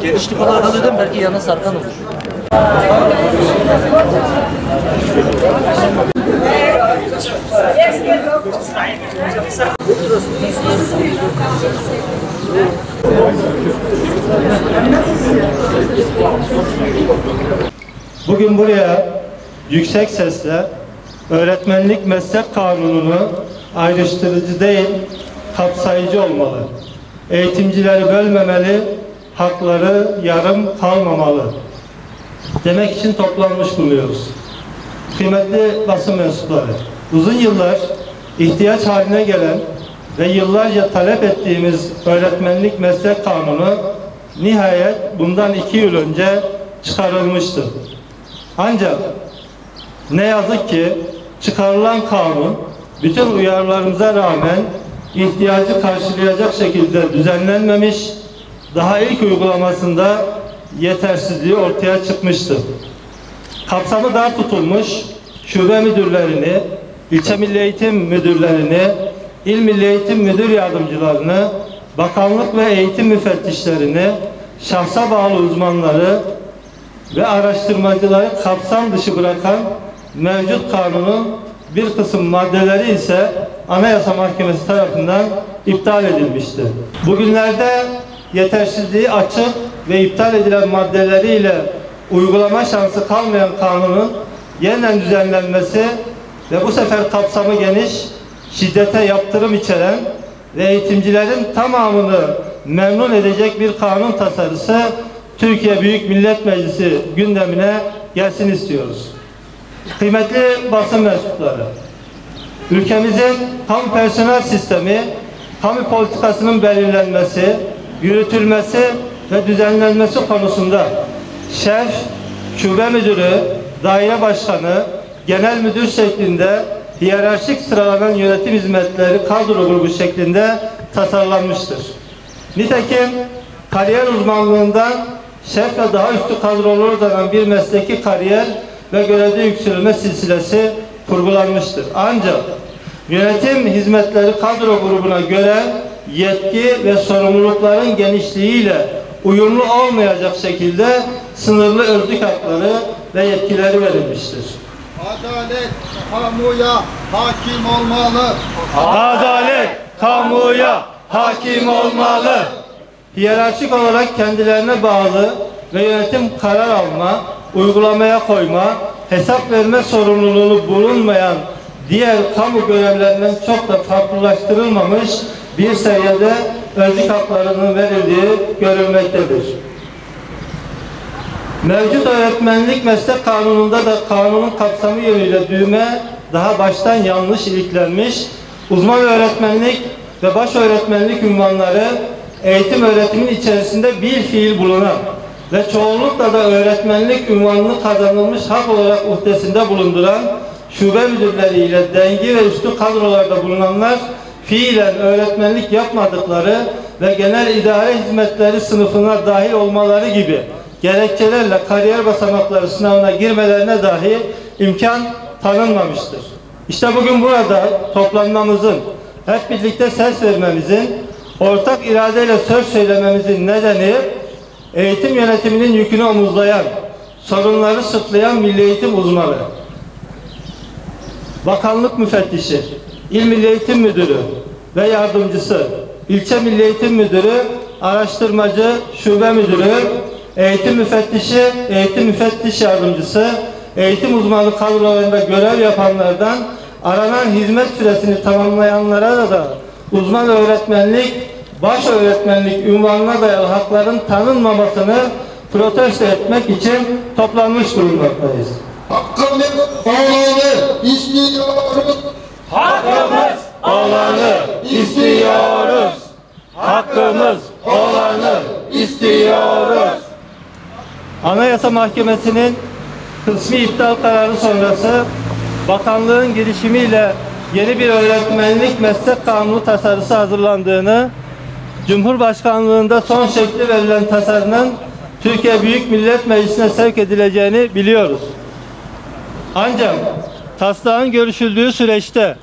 Genişlik olarak alıyordum, belki yana sarkan olur. Bugün buraya yüksek sesle öğretmenlik meslek kanununu ayrıştırıcı değil, kapsayıcı olmalı. Eğitimcileri bölmemeli, hakları yarım kalmamalı demek için toplanmış bulunuyoruz. Kıymetli basın mensupları, uzun yıllar ihtiyaç haline gelen ve yıllarca talep ettiğimiz öğretmenlik meslek kanunu nihayet bundan 2 yıl önce çıkarılmıştı. Ancak ne yazık ki çıkarılan kanun bütün uyarılarımıza rağmen ihtiyacı karşılayacak şekilde düzenlenmemiş, daha ilk uygulamasında yetersizliği ortaya çıkmıştı. Kapsamı dar tutulmuş, şube müdürlerini, ilçe milli eğitim müdürlerini, il milli eğitim müdür yardımcılarını, bakanlık ve eğitim müfettişlerini, şahsa bağlı uzmanları ve araştırmacıları kapsam dışı bırakan mevcut kanunun bir kısım maddeleri ise Anayasa Mahkemesi tarafından iptal edilmişti. Bugünlerde yetersizliği açık ve iptal edilen maddeleriyle uygulama şansı kalmayan kanunun yeniden düzenlenmesi ve bu sefer kapsamı geniş, şiddete yaptırım içeren ve eğitimcilerin tamamını memnun edecek bir kanun tasarısı Türkiye Büyük Millet Meclisi gündemine gelsin istiyoruz. Kıymetli basın mensupları, ülkemizin kamu personel sistemi, kamu politikasının belirlenmesi, yürütülmesi ve düzenlenmesi konusunda şef, şube müdürü, daire başkanı, genel müdür şeklinde hiyerarşik sıralanan yönetim hizmetleri kadro grubu şeklinde tasarlanmıştır. Nitekim kariyer uzmanlığından şef ve daha üstü kadrolara uzanan bir mesleki kariyer ve görevde yükselme silsilesi kurgulanmıştır. Ancak yönetim hizmetleri kadro grubuna göre yetki ve sorumlulukların genişliğiyle uyumlu olmayacak şekilde sınırlı özlük hakları ve yetkileri verilmiştir. Adalet kamuya hakim olmalı. Adalet kamuya hakim olmalı. Hiyerarşik olarak kendilerine bağlı ve yönetim karar alma, uygulamaya koyma, hesap verme sorumluluğu bulunmayan diğer kamu görevlerinden çok da farklılaştırılmamış bir seviyede özlük haklarının verildiği görülmektedir. Mevcut öğretmenlik meslek kanununda da kanunun kapsamı yönüyle düğme daha baştan yanlış iliklenmiş, uzman öğretmenlik ve baş öğretmenlik unvanları eğitim öğretimin içerisinde bir fiil bulunan ve çoğunlukla da öğretmenlik unvanını kazanılmış hak olarak uhdesinde bulunduran şube müdürleriyle dengi ve üstü kadrolarda bulunanlar fiilen öğretmenlik yapmadıkları ve genel idare hizmetleri sınıfına dahil olmaları gibi gerekçelerle kariyer basamakları sınavına girmelerine dahi imkan tanınmamıştır. İşte bugün burada toplanmamızın, hep birlikte ses vermemizin, ortak iradeyle söz söylememizin nedeni eğitim yönetiminin yükünü omuzlayan, sorunları sırtlayan milli eğitim uzmanı, bakanlık müfettişi, il milli eğitim müdürü ve yardımcısı, ilçe milli eğitim müdürü, araştırmacı, şube müdürü, eğitim müfettişi, eğitim müfettiş yardımcısı, eğitim uzmanı kadrolarında görev yapanlardan aranan hizmet süresini tamamlayanlara da uzman öğretmenlik, baş öğretmenlik unvanına dayalı hakların tanınmamasını protesto etmek için toplanmış bulunmaktayız. Hakkımız olanı istiyoruz. Hakkımız olanı istiyoruz. Hakkımız olanı istiyoruz. Anayasa Mahkemesi'nin kısmi iptal kararı sonrası bakanlığın girişimiyle yeni bir öğretmenlik meslek kanunu tasarısı hazırlandığını, Cumhurbaşkanlığında son şekli verilen tasarının Türkiye Büyük Millet Meclisi'ne sevk edileceğini biliyoruz. Ancak taslağın görüşüldüğü süreçte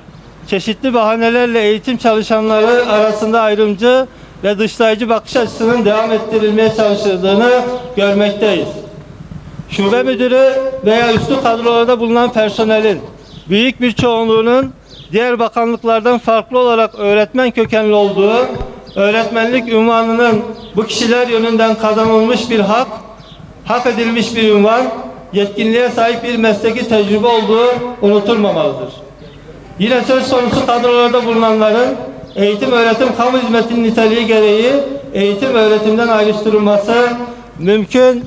çeşitli bahanelerle eğitim çalışanları arasında ayrımcı ve dışlayıcı bakış açısının devam ettirilmeye çalışıldığını görmekteyiz. Şube müdürü veya üstü kadrolarda bulunan personelin büyük bir çoğunluğunun diğer bakanlıklardan farklı olarak öğretmen kökenli olduğu, öğretmenlik unvanının bu kişiler yönünden kazanılmış bir hak edilmiş bir unvan, yetkinliğe sahip bir mesleki tecrübe olduğu unutulmamalıdır. Yine söz konusu kadrolarda bulunanların eğitim öğretim kamu hizmetinin niteliği gereği eğitim öğretimden ayrıştırılması mümkün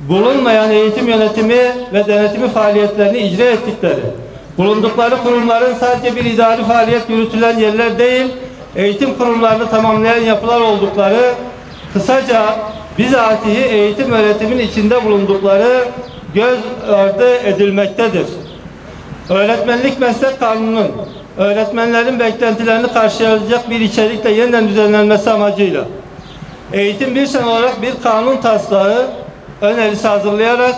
bulunmayan eğitim yönetimi ve denetimi faaliyetlerini icra ettikleri, bulundukları kurumların sadece bir idari faaliyet yürütülen yerler değil, eğitim kurumlarını tamamlayan yapılar oldukları, kısaca bizatihi eğitim öğretimin içinde bulundukları göz ardı edilmektedir. Öğretmenlik Meslek Kanunu'nun öğretmenlerin beklentilerini karşılayacak bir içerikle yeniden düzenlenmesi amacıyla Eğitim bir sene olarak bir kanun taslağı önerisi hazırlayarak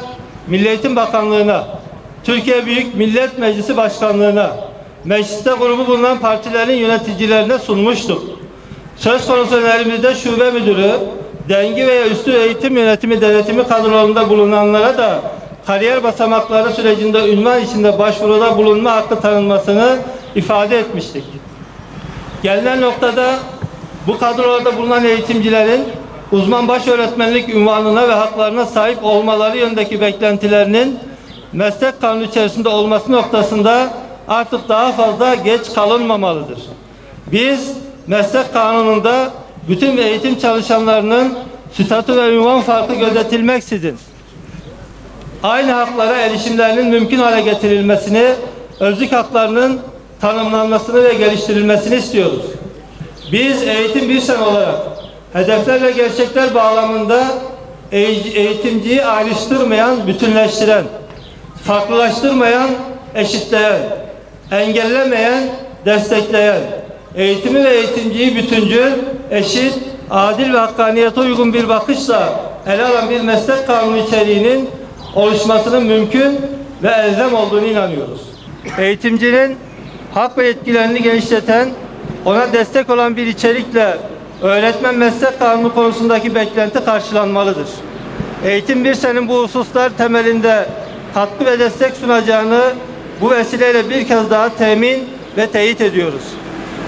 Milli Eğitim Bakanlığı'na, Türkiye Büyük Millet Meclisi Başkanlığı'na, mecliste grubu bulunan partilerin yöneticilerine sunmuştuk. Söz konusu önerimizde şube müdürü, dengi veya üstü eğitim yönetimi denetimi kadrolarında bulunanlara da kariyer basamakları sürecinde ünvan içinde başvuruda bulunma hakkı tanınmasını ifade etmiştik. Gelinen noktada bu kadrolarda bulunan eğitimcilerin uzman başöğretmenlik unvanına ve haklarına sahip olmaları yönündeki beklentilerinin meslek kanunu içerisinde olması noktasında artık daha fazla geç kalınmamalıdır. Biz meslek kanununda bütün eğitim çalışanlarının statü ve unvan farkı gözetilmeksizin aynı haklara erişimlerinin mümkün hale getirilmesini, özlük haklarının tanımlanmasını ve geliştirilmesini istiyoruz. Biz eğitim bir sene olarak hedefler ve gerçekler bağlamında eğitimciyi ayrıştırmayan, bütünleştiren, farklılaştırmayan, eşitleyen, engellemeyen, destekleyen, eğitimi ve eğitimciyi bütüncül, eşit, adil ve hakkaniyete uygun bir bakışla ele alan bir meslek kanunu içeriğinin oluşmasının mümkün ve elzem olduğunu inanıyoruz. Eğitimcinin hak ve yetkilerini genişleten, ona destek olan bir içerikle öğretmen meslek kanunu konusundaki beklenti karşılanmalıdır. Eğitim bir senin bu hususlar temelinde katkı ve destek sunacağını bu vesileyle bir kez daha temin ve teyit ediyoruz.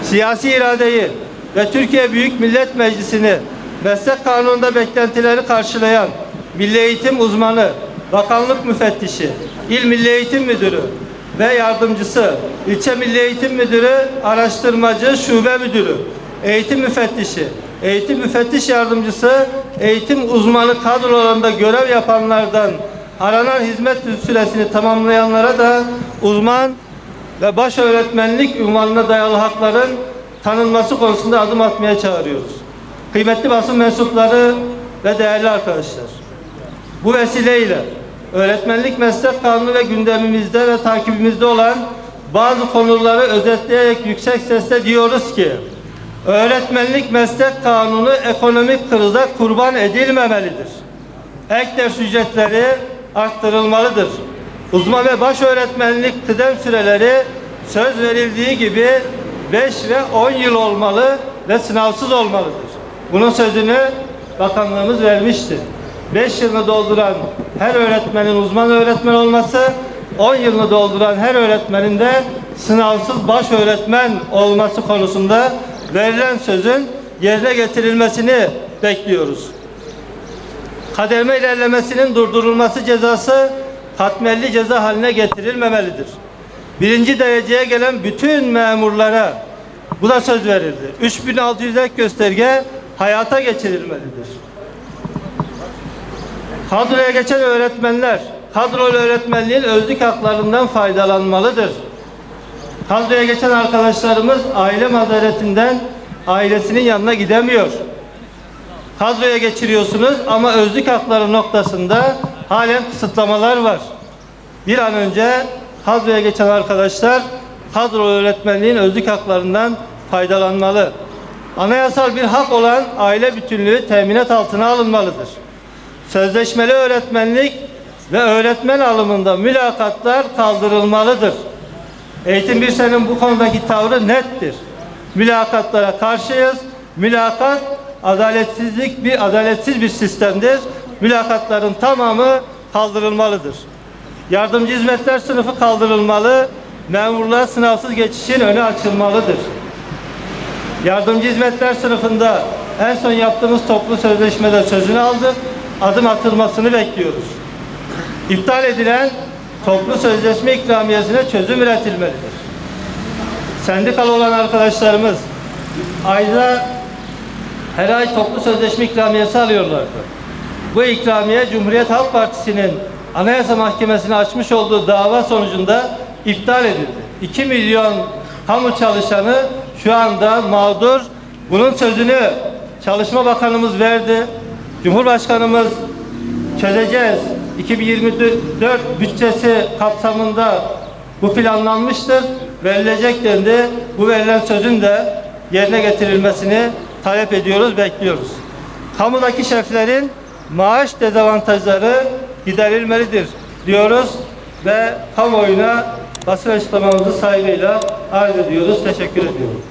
Siyasi iradeyi ve Türkiye Büyük Millet Meclisi'ni meslek kanununda beklentileri karşılayan milli eğitim uzmanı, bakanlık müfettişi, il milli eğitim müdürü ve yardımcısı, ilçe milli eğitim müdürü, araştırmacı, şube müdürü, eğitim müfettişi, eğitim müfettiş yardımcısı, eğitim uzmanı kadrolarında görev yapanlardan aranan hizmet süresini tamamlayanlara da uzman ve baş öğretmenlik unvanına dayalı hakların tanınması konusunda adım atmaya çağırıyoruz. Kıymetli basın mensupları ve değerli arkadaşlar, bu vesileyle öğretmenlik meslek kanunu ve gündemimizde ve takibimizde olan bazı konuları özetleyerek yüksek sesle diyoruz ki öğretmenlik meslek kanunu ekonomik krize kurban edilmemelidir. Ek ders ücretleri arttırılmalıdır. Uzman ve baş öğretmenlik kıdem süreleri söz verildiği gibi 5 ve 10 yıl olmalı ve sınavsız olmalıdır. Bunun sözünü bakanlığımız vermişti. 5 yılını dolduran her öğretmenin uzman öğretmen olması, 10 yılını dolduran her öğretmenin de sınavsız baş öğretmen olması konusunda verilen sözün yerine getirilmesini bekliyoruz. Kademe ilerlemesinin durdurulması cezası katmerli ceza haline getirilmemelidir. Birinci dereceye gelen bütün memurlara bu da söz verildi. 3600 ek gösterge hayata geçirilmelidir. Kadroya geçen öğretmenler, kadrolu öğretmenliğin özlük haklarından faydalanmalıdır. Kadroya geçen arkadaşlarımız aile mazeretinden ailesinin yanına gidemiyor. Kadroya geçiriyorsunuz ama özlük hakları noktasında halen kısıtlamalar var. Bir an önce kadroya geçen arkadaşlar kadrolu öğretmenliğin özlük haklarından faydalanmalı. Anayasal bir hak olan aile bütünlüğü teminat altına alınmalıdır. Sözleşmeli öğretmenlik ve öğretmen alımında mülakatlar kaldırılmalıdır. Eğitim Birsen'in bu konudaki tavrı nettir. Mülakatlara karşıyız. Mülakat adaletsiz bir sistemdir. Mülakatların tamamı kaldırılmalıdır. Yardımcı hizmetler sınıfı kaldırılmalı. Memurluğa sınavsız geçişin önü açılmalıdır. Yardımcı hizmetler sınıfında en son yaptığımız toplu sözleşmede sözünü aldık. Adım atılmasını bekliyoruz. İptal edilen toplu sözleşme ikramiyesine çözüm üretilmelidir. Sendikalı olan arkadaşlarımız her ay toplu sözleşme ikramiyesi alıyorlardı. Bu ikramiye Cumhuriyet Halk Partisi'nin Anayasa Mahkemesi'ne açmış olduğu dava sonucunda iptal edildi. 2 milyon kamu çalışanı şu anda mağdur. Bunun sözünü Çalışma Bakanımız verdi. Cumhurbaşkanımız çözeceğiz. 2024 bütçesi kapsamında bu planlanmıştır. Verilecek dendi. Bu verilen sözün de yerine getirilmesini talep ediyoruz, bekliyoruz. Kamudaki şeflerin maaş dezavantajları giderilmelidir diyoruz ve kamuoyuna basın açıklamamızı saygıyla arz ediyoruz. Teşekkür ediyorum.